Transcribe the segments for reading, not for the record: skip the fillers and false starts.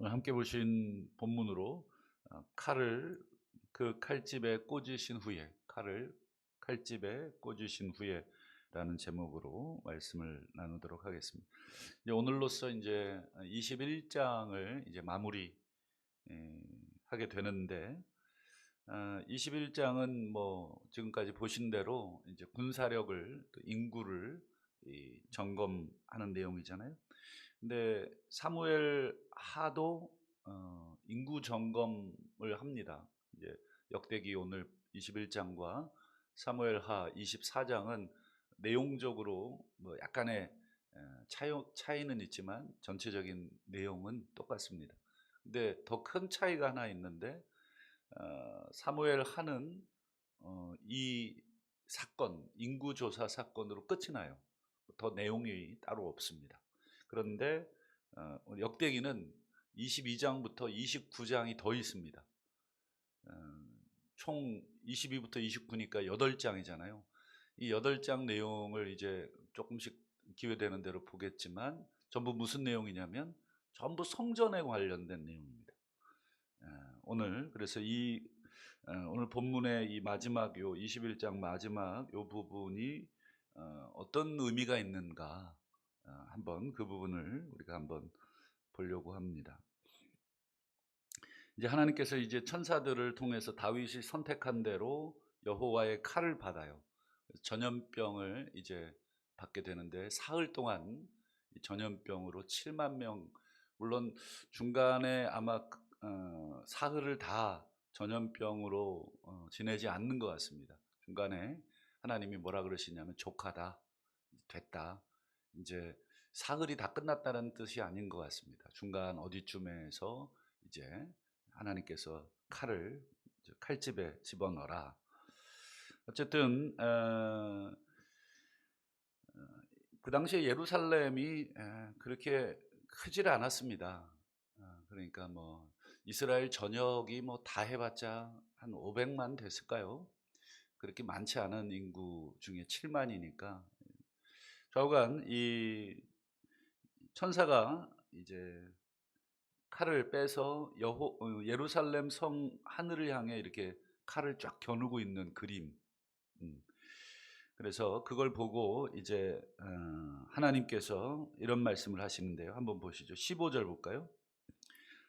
오늘 함께 보신 본문으로 칼을 그 칼집에 꽂으신 후에 칼을 칼집에 꽂으신 후에라는 제목으로 말씀을 나누도록 하겠습니다. 이제 오늘로써 이제 21장을 이제 마무리 하게 되는데 21장은 뭐 지금까지 보신 대로 이제 군사력을 또 인구를 점검하는 내용이잖아요. 근데 사무엘 하도 인구 점검을 합니다. 이제 역대기 오늘 21장과 사무엘 하 24장은 내용적으로 뭐 약간의 차이는 있지만 전체적인 내용은 똑같습니다. 근데 더 큰 차이가 하나 있는데 사무엘 하는 이 사건, 인구조사 사건으로 끝이 나요. 더 내용이 따로 없습니다. 그런데 역대기는 22장부터 29장이 더 있습니다. 총 22부터 29니까 8장이잖아요. 이 8장 내용을 이제 조금씩 기회되는 대로 보겠지만 전부 무슨 내용이냐면 전부 성전에 관련된 내용입니다. 오늘 그래서 오늘 본문의 이 마지막 요 21장 마지막 요 부분이 어떤 의미가 있는가 한번 그 부분을 우리가 한번 보려고 합니다. 이제 하나님께서 이제 천사들을 통해서 다윗이 선택한 대로 여호와의 칼을 받아요. 전염병을 이제 받게 되는데 사흘 동안 전염병으로 7만 명, 물론 중간에 아마 사흘을 다 전염병으로 지내지 않는 것 같습니다. 중간에 하나님이 뭐라 그러시냐면 족하다, 됐다, 이제 사흘이 다 끝났다는 뜻이 아닌 것 같습니다. 중간 어디쯤에서 이제 하나님께서 칼집에 집어넣어라. 어쨌든 그 당시에 예루살렘이 그렇게 크지를 않았습니다. 그러니까 뭐 이스라엘 전역이 뭐 다 해봤자 한 500만 됐을까요? 그렇게 많지 않은 인구 중에 7만이니까 좌우간 이 천사가 이제 칼을 빼서 예루살렘 성 하늘을 향해 이렇게 칼을 쫙 겨누고 있는 그림. 그래서 그걸 보고 이제 하나님께서 이런 말씀을 하시는데요. 한번 보시죠. 15절 볼까요?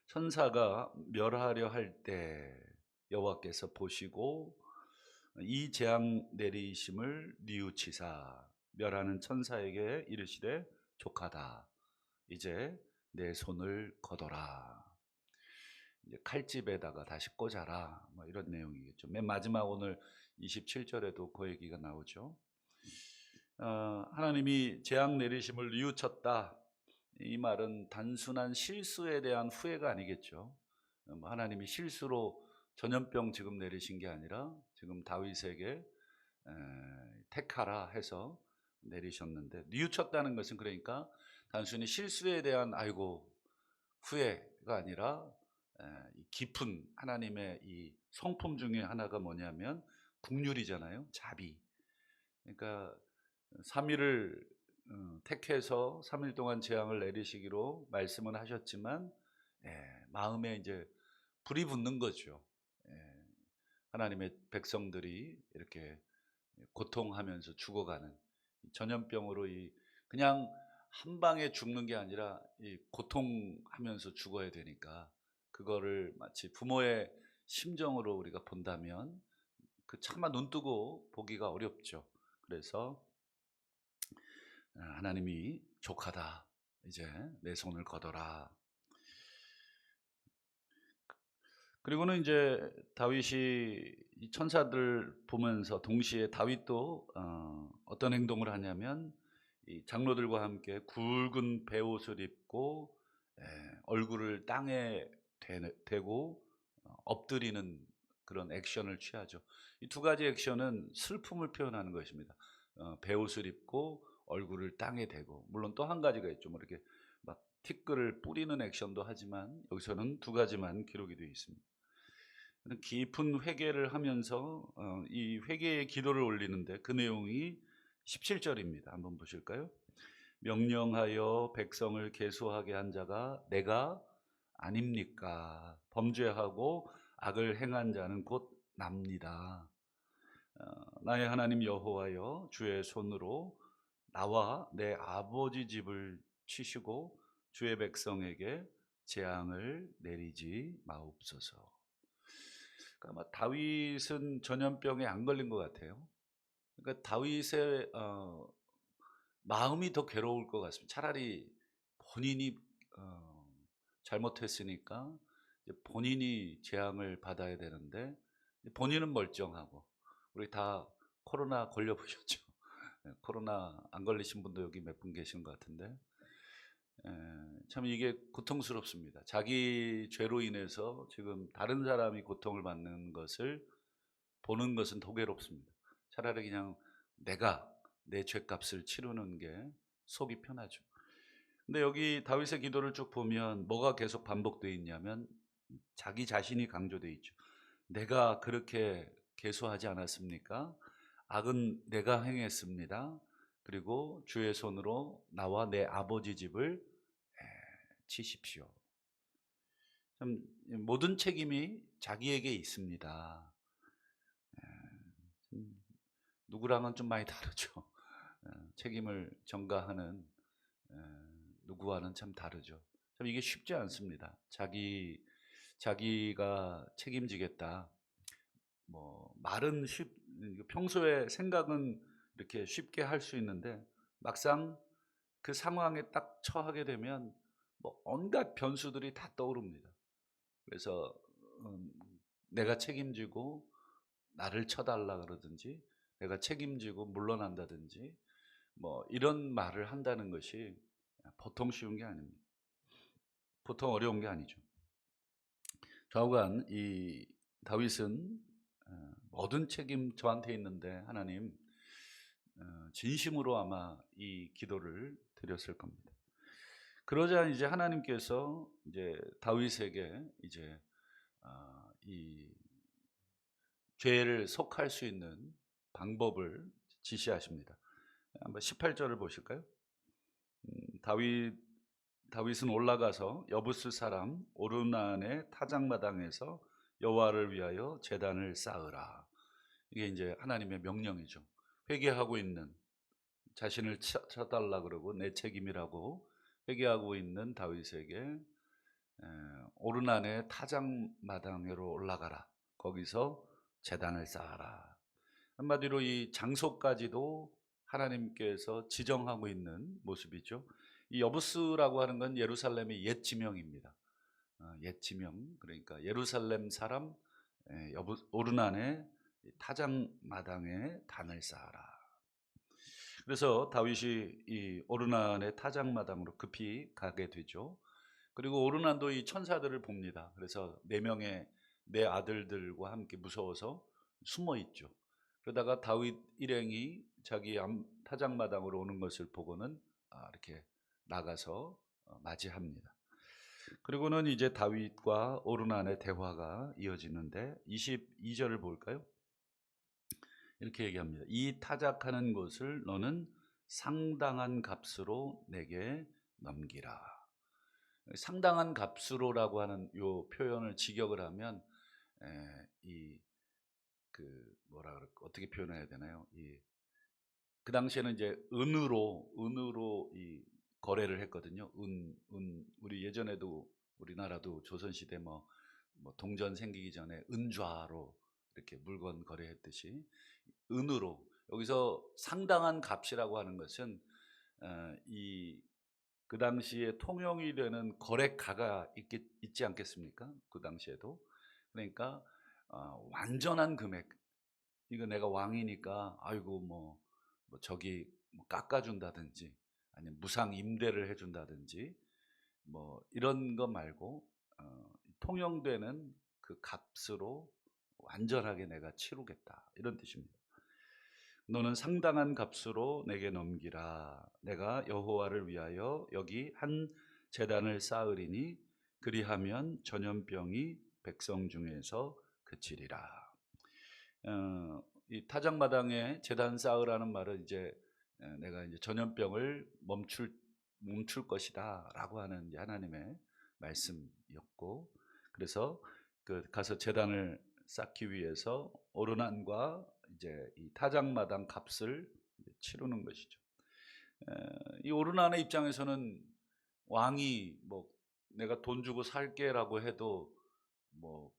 천사가 멸하려 할 때 여호와께서 보시고 이 재앙 내리심을 뉘우치사 멸하는 천사에게 이르시되 족하다. 이제 내 손을 거둬라. 이제 칼집에다가 다시 꽂아라. 뭐 이런 내용이겠죠. 맨 마지막 오늘 27절에도 그 얘기가 나오죠. 하나님이 재앙 내리심을 뉘우쳤다. 이 말은 단순한 실수에 대한 후회가 아니겠죠. 하나님이 실수로 전염병 지금 내리신 게 아니라 지금 다윗에게 택하라 해서 내리셨는데, 뉘우쳤다는 것은 그러니까 단순히 실수에 대한 후회가 아니라 깊은 하나님의 이 성품 중에 하나가 뭐냐면 국률이잖아요. 자비. 그러니까 3일을 택해서 3일 동안 재앙을 내리시기로 말씀은 하셨지만 마음에 이제 불이 붙는 거죠. 하나님의 백성들이 이렇게 고통하면서 죽어가는 전염병으로 그냥 한 방에 죽는 게 아니라 이 고통하면서 죽어야 되니까 그거를 마치 부모의 심정으로 우리가 본다면 그 차마 눈 뜨고 보기가 어렵죠. 그래서 하나님이 족하다. 이제 내 손을 거둬라. 그리고는 이제 다윗이 이 천사들 보면서 동시에 다윗도 어떤 행동을 하냐면 이 장로들과 함께 굵은 베옷을 입고 얼굴을 땅에 대고 엎드리는 그런 액션을 취하죠. 이 두 가지 액션은 슬픔을 표현하는 것입니다. 베옷을 입고 얼굴을 땅에 대고, 물론 또 한 가지가 있죠. 뭐 이렇게 막 티끌을 뿌리는 액션도 하지만 여기서는 두 가지만 기록이 되어 있습니다. 깊은 회개를 하면서 이 회개의 기도를 올리는데 그 내용이 17절입니다. 한번 보실까요? 명령하여 백성을 계수하게 한 자가 내가 아닙니까? 범죄하고 악을 행한 자는 곧 납니다. 나의 하나님 여호와여, 주의 손으로 나와 내 아버지 집을 치시고 주의 백성에게 재앙을 내리지 마옵소서. 그러니까 아마 다윗은 전염병에 안 걸린 것 같아요. 그러니까 다윗의 마음이 더 괴로울 것 같습니다. 차라리 본인이 어, 잘못했으니까 이제 본인이 재앙을 받아야 되는데 본인은 멀쩡하고, 우리 다 코로나 걸려 보셨죠? 코로나 안 걸리신 분도 여기 몇 분 계신 것 같은데, 참 이게 고통스럽습니다. 자기 죄로 인해서 지금 다른 사람이 고통을 받는 것을 보는 것은 더 괴롭습니다. 차라리 그냥 내가 내 죄값을 치르는 게 속이 편하죠. 근데 여기 다윗의 기도를 쭉 보면 뭐가 계속 반복되어 있냐면 자기 자신이 강조되어 있죠. 내가 그렇게 계수하지 않았습니까? 악은 내가 행했습니다. 그리고 주의 손으로 나와 내 아버지 집을 치십시오. 참 모든 책임이 자기에게 있습니다. 누구랑은 좀 많이 다르죠. 책임을 전가하는 누구와는 참 다르죠. 참 이게 쉽지 않습니다. 자기가 책임지겠다. 뭐 말은 평소에 생각은 이렇게 쉽게 할 수 있는데 막상 그 상황에 딱 처하게 되면 뭐 온갖 변수들이 다 떠오릅니다. 그래서 음, 내가 책임지고 나를 쳐달라 그러든지, 내가 책임지고 물러난다든지, 뭐 이런 말을 한다는 것이 보통 쉬운 게 아닙니다. 보통 어려운 게 아니죠. 좌우간 이 다윗은 모든 책임 저한테 있는데 하나님, 진심으로 아마 이 기도를 드렸을 겁니다. 그러자 이제 하나님께서 이제 다윗에게 이제 이 죄를 속할 수 있는 방법을 지시하십니다. 한번 18절을 보실까요? 다윗은 올라가서 여부스 사람 오르난의 타작마당에서 여호와를 위하여 제단을 쌓으라. 이게 이제 하나님의 명령이죠. 회개하고 있는, 자신을 쳐달라 그러고 내 책임이라고 회개하고 있는 다윗에게 오르난의 타작마당으로 올라가라. 거기서 제단을 쌓아라. 한마디로 이 장소까지도 하나님께서 지정하고 있는 모습이죠. 이 여부스라고 하는 건 예루살렘의 옛 지명입니다. 옛 지명, 그러니까 예루살렘 사람 오르난의 타작마당에 단을 쌓아라. 그래서 다윗이 이 오르난의 타작마당으로 급히 가게 되죠. 그리고 오르난도 이 천사들을 봅니다. 그래서 4명의 내 아들들과 함께 무서워서 숨어 있죠. 그러다가 다윗 일행이 자기 타작마당으로 오는 것을 보고는 이렇게 나가서 맞이합니다. 그리고는 이제 다윗과 오르난의 대화가 이어지는데 22절을 볼까요? 이렇게 얘기합니다. 이 타작하는 것을 너는 상당한 값으로 내게 넘기라. 상당한 값으로라고 하는 요 표현을 직역을 하면 이 그 뭐라 그럴까, 어떻게 표현해야 되나요? 그 당시에는 이제 은으로 이 거래를 했거든요. 우리 예전에도 우리나라도 조선 시대 뭐 동전 생기기 전에 은좌로 이렇게 물건 거래했듯이 은으로, 여기서 상당한 값이라고 하는 것은 이 그 당시에 통용이 되는 거래가가 있지 않겠습니까? 그 당시에도. 그러니까 완전한 금액. 이거 내가 왕이니까 아이고 뭐 저기 뭐 깎아준다든지 아니면 무상 임대를 해준다든지 뭐 이런 거 말고 통용되는 그 값으로 완전하게 내가 치르겠다, 이런 뜻입니다. 너는 상당한 값으로 내게 넘기라. 내가 여호와를 위하여 여기 한 제단을 쌓으리니 그리하면 전염병이 백성 중에서 그치리라. 이 타작마당에 제단 쌓으라는 말은 이제 내가 이제 전염병을 멈출 것이다라고 하는 이제 하나님의 말씀이었고, 그래서 그 가서 제단을 쌓기 위해서 오르난과 이제 이 타작마당 값을 치르는 것이죠. 이 오르난의 입장에서는 왕이 뭐 내가 돈 주고 살게라고 해도 뭐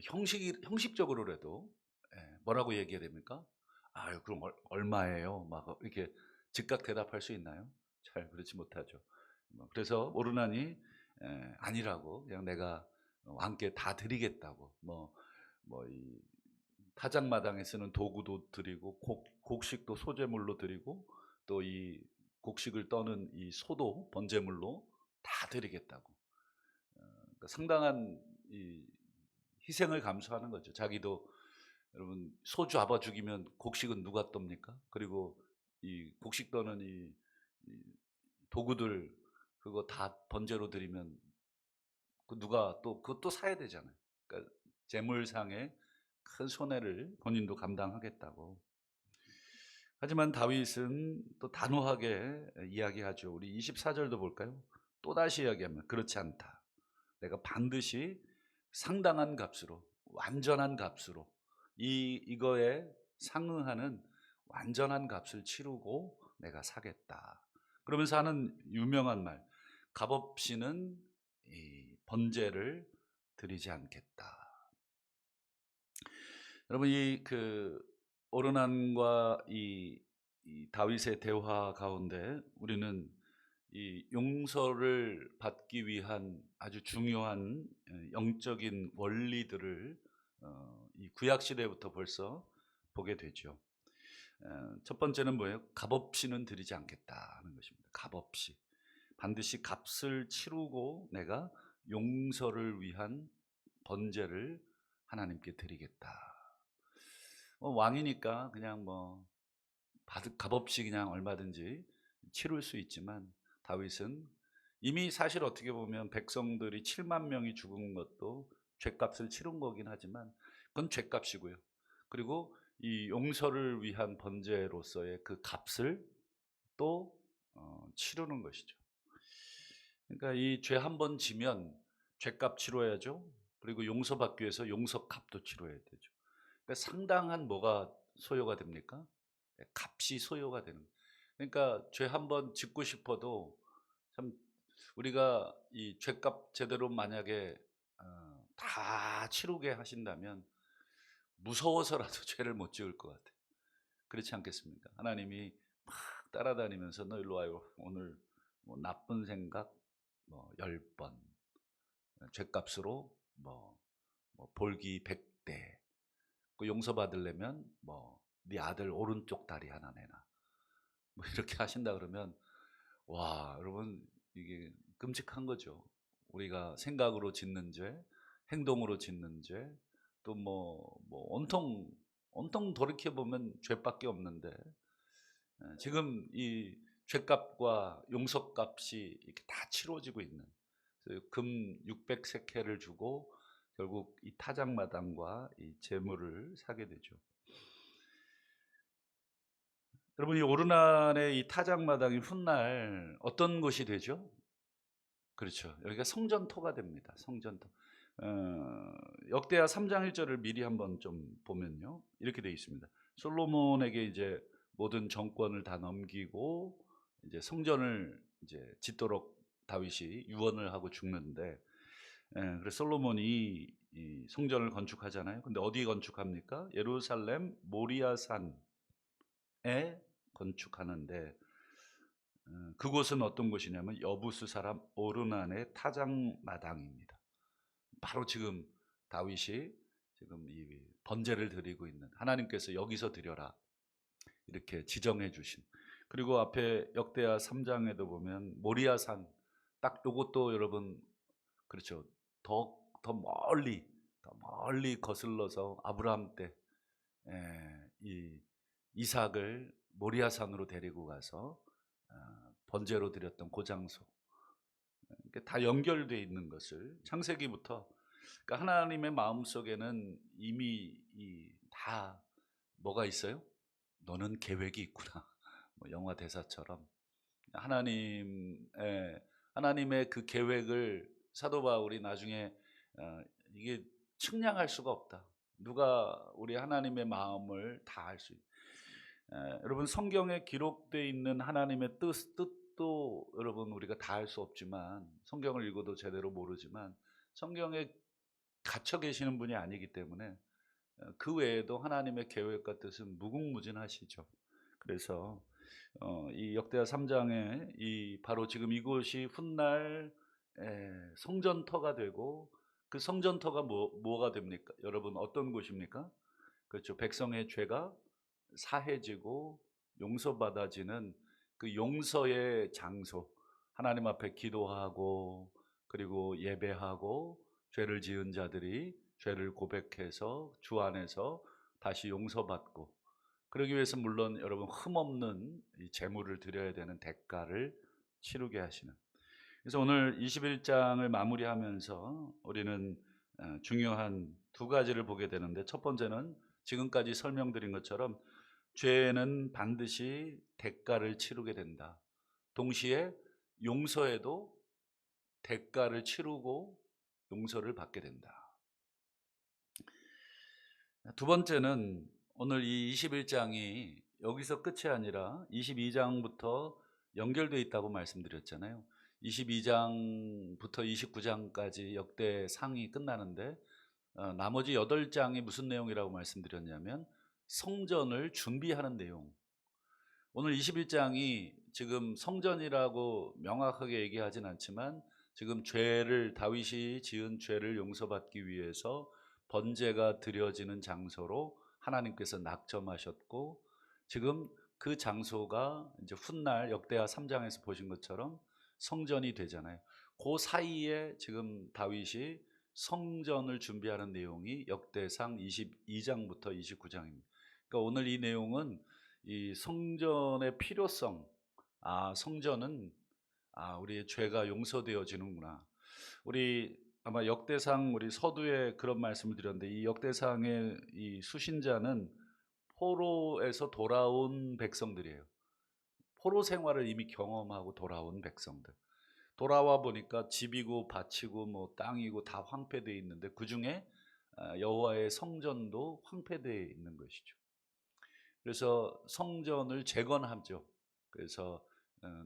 형식적으로라도 뭐라고 얘기해야 됩니까? 아유, 그럼 얼마예요? 막 이렇게 즉각 대답할 수 있나요? 잘 그렇지 못하죠. 그래서 오르난이 아니라고, 그냥 내가 왕께 다 드리겠다고, 이 타작마당에 쓰는 도구도 드리고 곡식도 소제물로 드리고 또 이 곡식을 떠는 이 소도 번제물로 다 드리겠다고. 그러니까 상당한 이 희생을 감수하는 거죠. 자기도, 여러분, 소 잡아 죽이면 곡식은 누가 떱니까? 그리고 이 곡식 떠는 이 도구들, 그거 다 번제로 드리면 그 누가 또 그것도 사야 되잖아요. 그러니까 재물상의 큰 손해를 본인도 감당하겠다고. 하지만 다윗은 또 단호하게 이야기하죠. 우리 24절도 볼까요? 또다시 이야기하면 그렇지 않다. 내가 반드시 상당한 값으로, 완전한 값으로, 이거에 상응하는 완전한 값을 치르고 내가 사겠다. 그러면서 하는 유명한 말, 값없이는 이 번제를 드리지 않겠다. 여러분, 오르난과 이 다윗의 대화 가운데 우리는 이 용서를 받기 위한 아주 중요한 영적인 원리들을 이 구약 시대부터 벌써 보게 되죠. 첫 번째는 뭐예요? 값없이는 드리지 않겠다 하는 것입니다. 값없이, 반드시 값을 치르고 내가 용서를 위한 번제를 하나님께 드리겠다. 왕이니까 그냥 값없이 그냥 얼마든지 치룰 수 있지만, 다윗은 이미 사실 어떻게 보면 백성들이 7만 명이 죽은 것도 죗값을 치른 거긴 하지만 그건 죗값이고요. 그리고 이 용서를 위한 번제로서의 그 값을 또 치르는 것이죠. 그러니까 이 죄 한 번 지면 죗값 치러야죠. 그리고 용서받기 위해서 용서값도 치러야 되죠. 그러니까 상당한 뭐가 소요가 됩니까? 값이 소요가 되는. 그러니까 죄 한 번 짓고 싶어도 참, 우리가 이 죄값 제대로 만약에 다 치르게 하신다면 무서워서라도 죄를 못 지을 것 같아요. 그렇지 않겠습니까? 하나님이 막 따라다니면서 너 일로 와요. 오늘 나쁜 생각 10번, 죄값으로 볼기 100대, 그 용서받으려면 네 아들 오른쪽 다리 하나 내놔, 이렇게 하신다 그러면, 와, 여러분, 이게 끔찍한 거죠. 우리가 생각으로 짓는 죄, 행동으로 짓는 죄, 또 온통 돌이켜 보면 죄밖에 없는데, 지금 이 죄값과 용서값이 이렇게 다 치러지고 있는, 금 600세켈을 주고 결국 이 타작마당과 이 재물을 사게 되죠. 여러분, 이 오르난의 이 타작마당이 훗날 어떤 곳이 되죠? 그렇죠. 여기가 성전토가 됩니다. 성전토. 역대하 3장 1절을 미리 한번 좀 보면요, 이렇게 되어 있습니다. 솔로몬에게 이제 모든 정권을 다 넘기고 이제 성전을 이제 짓도록 다윗이 유언을 하고 죽는데, 그래서 솔로몬이 이 성전을 건축하잖아요. 근데 어디 건축합니까? 예루살렘 모리아산에 건축하는데, 그곳은 어떤 곳이냐면 여부스 사람 오르난의 타작마당입니다. 바로 지금 다윗이 지금 이 번제를 드리고 있는, 하나님께서 여기서 드려라 이렇게 지정해 주신. 그리고 앞에 역대하 3장에도 보면 모리아산, 딱 요것도 여러분, 그렇죠, 더 멀리 거슬러서 아브라함 때 이 이삭을 모리아산으로 데리고 가서 번제로 드렸던 그 장소, 다 연결되어 있는 것을 창세기부터, 그러니까 하나님의 마음속에는 이미 다 뭐가 있어요? 너는 계획이 있구나. 영화 대사처럼 하나님의 그 계획을 사도 바울이 나중에 이게 측량할 수가 없다. 누가 우리 하나님의 마음을 다 알 수 있. 여러분 성경에 기록되어 있는 하나님의 뜻도 여러분 우리가 다 알 수 없지만 성경을 읽어도 제대로 모르지만 성경에 갇혀 계시는 분이 아니기 때문에 그 외에도 하나님의 계획과 뜻은 무궁무진하시죠. 그래서 이 역대하 3장에 이 바로 지금 이곳이 훗날 성전터가 되고 그 성전터가 뭐가 됩니까? 여러분 어떤 곳입니까? 그렇죠. 백성의 죄가 사해지고 용서받아지는 그 용서의 장소. 하나님 앞에 기도하고 그리고 예배하고 죄를 지은 자들이 죄를 고백해서 주 안에서 다시 용서받고 그러기 위해서 물론 여러분 흠없는 이 제물을 드려야 되는 대가를 치르게 하시는. 그래서 오늘 21장을 마무리하면서 우리는 중요한 두 가지를 보게 되는데 첫 번째는 지금까지 설명드린 것처럼 죄는 반드시 대가를 치르게 된다. 동시에 용서에도 대가를 치르고 용서를 받게 된다. 두 번째는 오늘 이 21장이 여기서 끝이 아니라 22장부터 연결되어 있다고 말씀드렸잖아요. 22장부터 29장까지 역대상이 끝나는데 나머지 8장이 무슨 내용이라고 말씀드렸냐면 성전을 준비하는 내용. 오늘 21장이 지금 성전이라고 명확하게 얘기하진 않지만 지금 다윗이 지은 죄를 용서받기 위해서 번제가 드려지는 장소로 하나님께서 낙점하셨고 지금 그 장소가 이제 훗날 역대하 3장에서 보신 것처럼 성전이 되잖아요. 그 사이에 지금 다윗이 성전을 준비하는 내용이 역대상 22장부터 29장입니다. 그러니까 오늘 이 내용은 이 성전의 필요성, 성전은 우리의 죄가 용서되어지는구나. 우리 아마 역대상 우리 서두에 그런 말씀을 드렸는데 이 역대상의 이 수신자는 포로에서 돌아온 백성들이에요. 포로 생활을 이미 경험하고 돌아온 백성들. 돌아와 보니까 집이고 밭이고 뭐 땅이고 다 황폐되어 있는데 그 중에 여호와의 성전도 황폐되어 있는 것이죠. 그래서 성전을 재건하죠. 그래서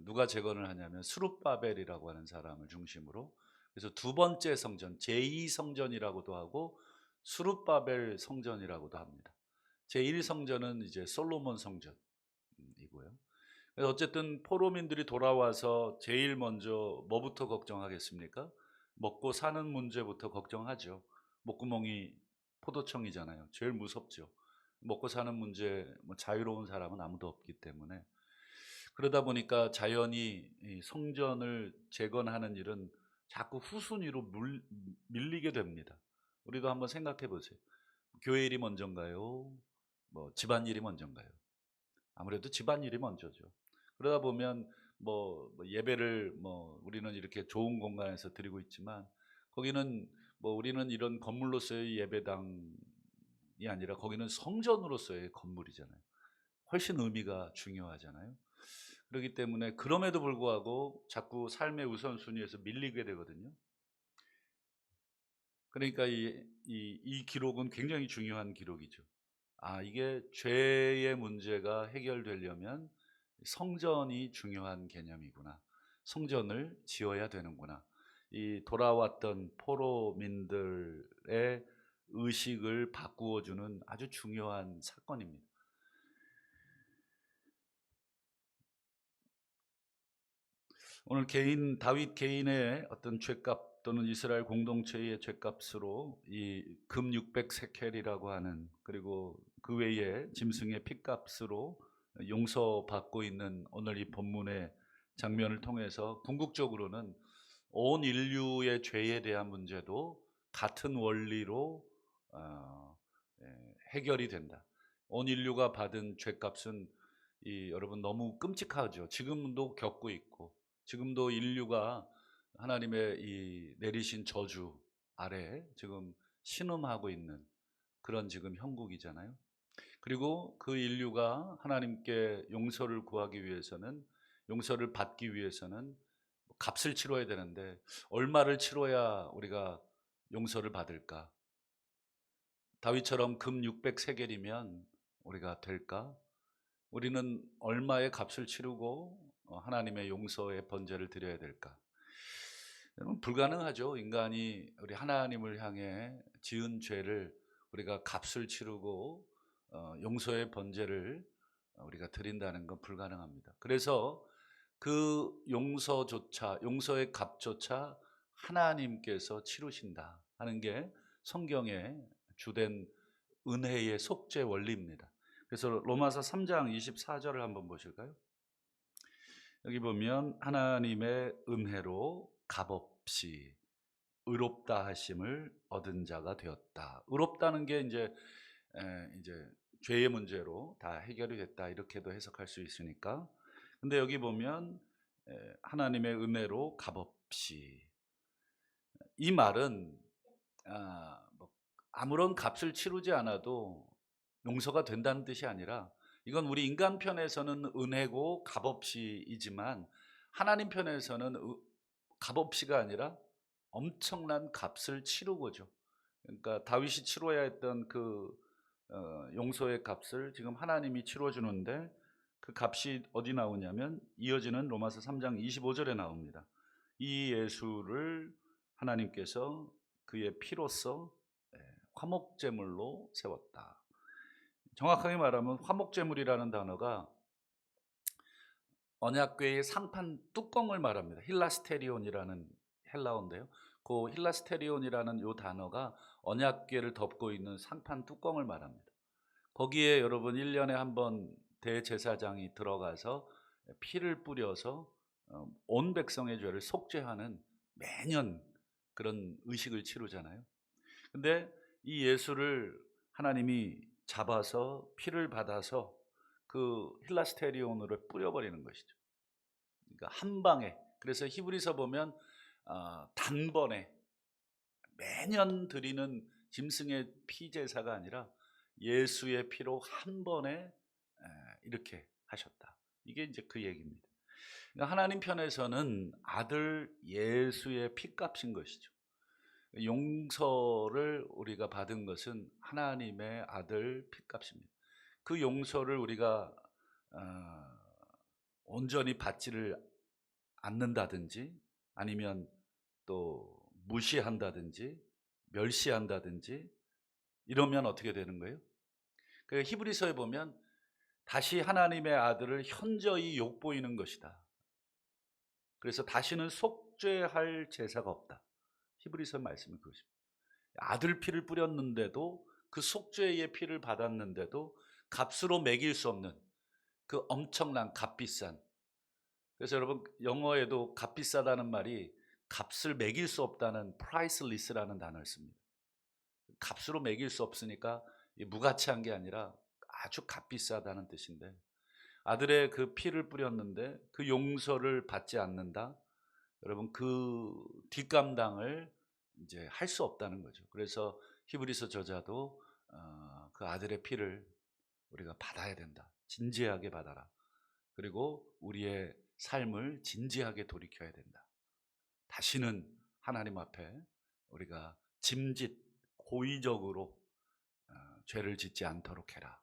누가 재건을 하냐면 스룹바벨이라고 하는 사람을 중심으로. 그래서 두 번째 성전, 제2성전이라고도 하고 스룹바벨 성전이라고도 합니다. 제1성전은 이제 솔로몬 성전이고요. 그래서 어쨌든 포로민들이 돌아와서 제일 먼저 뭐부터 걱정하겠습니까? 먹고 사는 문제부터 걱정하죠. 목구멍이 포도청이잖아요. 제일 무섭죠. 먹고 사는 문제, 자유로운 사람은 아무도 없기 때문에. 그러다 보니까 자연히 이 성전을 재건하는 일은 자꾸 후순위로 밀리게 됩니다. 우리도 한번 생각해 보세요. 교회 일이 먼저인가요? 집안일이 먼저인가요? 아무래도 집안일이 먼저죠. 그러다 보면 예배를 우리는 이렇게 좋은 공간에서 드리고 있지만 거기는 우리는 이런 건물로서의 예배당이 아니라 거기는 성전으로서의 건물이잖아요. 훨씬 의미가 중요하잖아요. 그렇기 때문에 그럼에도 불구하고 자꾸 삶의 우선순위에서 밀리게 되거든요. 그러니까 이 기록은 굉장히 중요한 기록이죠. 이게 죄의 문제가 해결되려면 성전이 중요한 개념이구나. 성전을 지어야 되는구나. 이 돌아왔던 포로민들의 의식을 바꾸어 주는 아주 중요한 사건입니다. 오늘 다윗 개인의 어떤 죄값 또는 이스라엘 공동체의 죄값으로 이 금 600세켈이라고 하는 그리고 그 외에 짐승의 핏값으로 용서받고 있는 오늘 이 본문의 장면을 통해서 궁극적으로는 온 인류의 죄에 대한 문제도 같은 원리로 해결이 된다. 온 인류가 받은 죄값은 여러분 너무 끔찍하죠. 지금도 겪고 있고 지금도 인류가 하나님의 이 내리신 저주 아래 지금 신음하고 있는 그런 지금 형국이잖아요. 그리고 그 인류가 하나님께 용서를 구하기 위해서는 용서를 받기 위해서는 값을 치러야 되는데 얼마를 치러야 우리가 용서를 받을까? 다윗처럼 금 600세겔이면 우리가 될까? 우리는 얼마의 값을 치르고 하나님의 용서의 번제를 드려야 될까? 여러분, 불가능하죠. 인간이 우리 하나님을 향해 지은 죄를 우리가 값을 치르고 용서의 번제를 우리가 드린다는 건 불가능합니다. 그래서 그 용서조차, 용서의 값조차 하나님께서 치르신다 하는 게 성경의 주된 은혜의 속죄 원리입니다. 그래서 로마서 3장 24절을 한번 보실까요? 여기 보면 하나님의 은혜로 값없이 의롭다 하심을 얻은 자가 되었다. 의롭다는 게 이제 죄의 문제로 다 해결이 됐다, 이렇게도 해석할 수 있으니까. 근데 여기 보면 하나님의 은혜로 값없이, 이 말은 뭐 아무런 값을 치르지 않아도 용서가 된다는 뜻이 아니라, 이건 우리 인간 편에서는 은혜고 값없이이지만 하나님 편에서는 값없이가 아니라 엄청난 값을 치르고죠. 그러니까 다윗이 치러야 했던 그 용서의 값을 지금 하나님이 치러주는데, 그 값이 어디 나오냐면 이어지는 로마서 3장 25절에 나옵니다. 이 예수를 하나님께서 그의 피로써 화목제물로 세웠다. 정확하게 말하면 화목제물이라는 단어가 언약궤의 상판 뚜껑을 말합니다. 힐라스테리온이라는 헬라어인데요. 그 힐라스테리온이라는 요 단어가 언약궤를 덮고 있는 상판 뚜껑을 말합니다. 거기에 여러분 1년에 한 번 대제사장이 들어가서 피를 뿌려서 온 백성의 죄를 속죄하는, 매년 그런 의식을 치르잖아요. 근데 이 예수를 하나님이 잡아서 피를 받아서 그 힐라스테리온으로 뿌려버리는 것이죠. 그러니까 한 방에. 그래서 히브리서 보면 단번에, 매년 드리는 짐승의 피 제사가 아니라 예수의 피로 한 번에 이렇게 하셨다. 이게 이제 그 얘기입니다. 그러니까 하나님 편에서는 아들 예수의 피값인 것이죠. 용서를 우리가 받은 것은 하나님의 아들 피값입니다. 그 용서를 우리가 온전히 받지를 않는다든지, 아니면 또 무시한다든지 멸시한다든지 이러면 어떻게 되는 거예요? 그 히브리서에 보면 다시 하나님의 아들을 현저히 욕보이는 것이다. 그래서 다시는 속죄할 제사가 없다. 히브리서 말씀은 그것입니다. 아들 피를 뿌렸는데도, 그 속죄의 피를 받았는데도 값으로 매길 수 없는 그 엄청난 값비싼, 그래서 여러분 영어에도 값비싸다는 말이 값을 매길 수 없다는 priceless라는 단어를 씁니다. 값으로 매길 수 없으니까 무가치한 게 아니라 아주 값비싸다는 뜻인데, 아들의 그 피를 뿌렸는데 그 용서를 받지 않는다. 여러분 그 뒷감당을 이제 할 수 없다는 거죠. 그래서 히브리서 저자도 그 아들의 피를 우리가 받아야 된다. 진지하게 받아라. 그리고 우리의 삶을 진지하게 돌이켜야 된다. 다시는 하나님 앞에 우리가 짐짓 고의적으로 죄를 짓지 않도록 해라.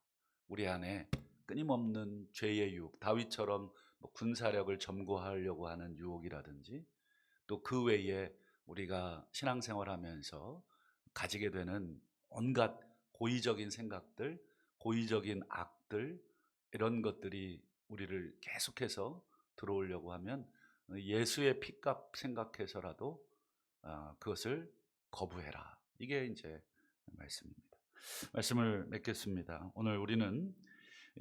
우리 안에 끊임없는 죄의 유혹, 다윗처럼 뭐 군사력을 점거하려고 하는 유혹이라든지, 또 그 외에 우리가 신앙생활하면서 가지게 되는 온갖 고의적인 생각들, 고의적인 악들, 이런 것들이 우리를 계속해서 들어오려고 하면 예수의 피값 생각해서라도 그것을 거부해라. 이게 이제 말씀입니다. 말씀을 맺겠습니다. 오늘 우리는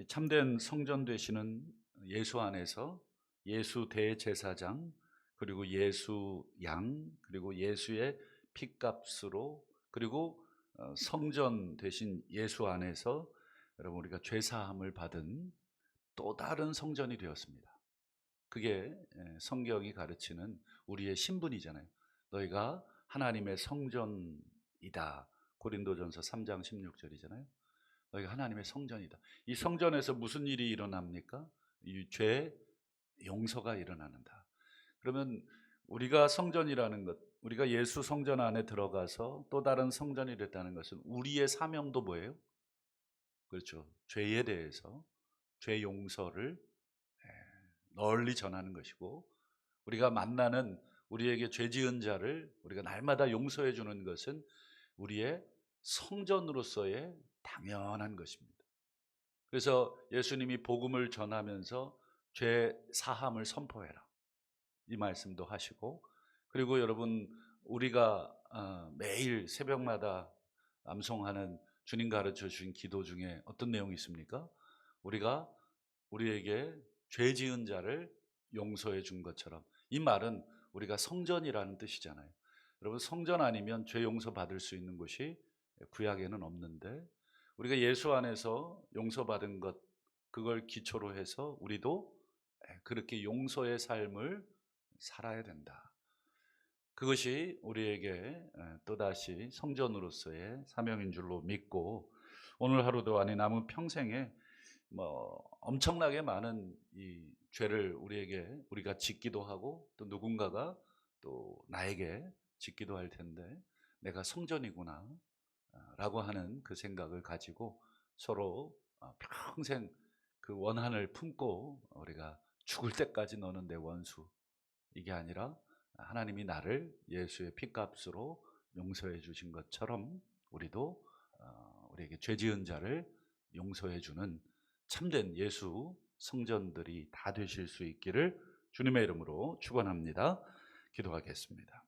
참된 성전 되시는 예수 안에서 예수 대제사장, 그리고 예수 양, 그리고 예수의 피값으로, 그리고 성전 되신 예수 안에서 여러분 우리가 죄 사함을 받은 또 다른 성전이 되었습니다. 그게 성경이 가르치는 우리의 신분이잖아요. 너희가 하나님의 성전이다. 고린도전서 3장 16절이잖아요. 너희가 하나님의 성전이다. 이 성전에서 무슨 일이 일어납니까? 이 죄 용서가 일어나는다. 그러면 우리가 성전이라는 것, 우리가 예수 성전 안에 들어가서 또 다른 성전이 됐다는 것은 우리의 사명도 뭐예요? 그렇죠. 죄에 대해서 죄 용서를 널리 전하는 것이고, 우리가 만나는 우리에게 죄 지은 자를 우리가 날마다 용서해 주는 것은 우리의 성전으로서의 당연한 것입니다. 그래서 예수님이 복음을 전하면서 죄 사함을 선포해라, 이 말씀도 하시고, 그리고 여러분, 우리가 매일 새벽마다 암송하는 주님 가르쳐 주신 기도 중에 어떤 내용이 있습니까? 우리가 우리에게 죄 지은 자를 용서해 준 것처럼, 이 말은 우리가 성전이라는 뜻이잖아요. 여러분, 성전 아니면 죄 용서 받을 수 있는 곳이 구약에는 없는데, 우리가 예수 안에서 용서받은 것, 그걸 기초로 해서 우리도 그렇게 용서의 삶을 살아야 된다. 그것이 우리에게 또다시 성전으로서의 사명인 줄로 믿고, 오늘 하루도 아니 남은 평생에 엄청나게 많은 이 죄를 우리가 짓기도 하고, 또 누군가가 또 나에게 짓기도 할 텐데, 내가 성전이구나 라고 하는 그 생각을 가지고 서로 평생 그 원한을 품고, 우리가 죽을 때까지 너는 내 원수, 이게 아니라 하나님이 나를 예수의 피값으로 용서해 주신 것처럼 우리도 우리에게 죄 지은 자를 용서해 주는 참된 예수 성전들이 다 되실 수 있기를 주님의 이름으로 축원합니다. 기도하겠습니다.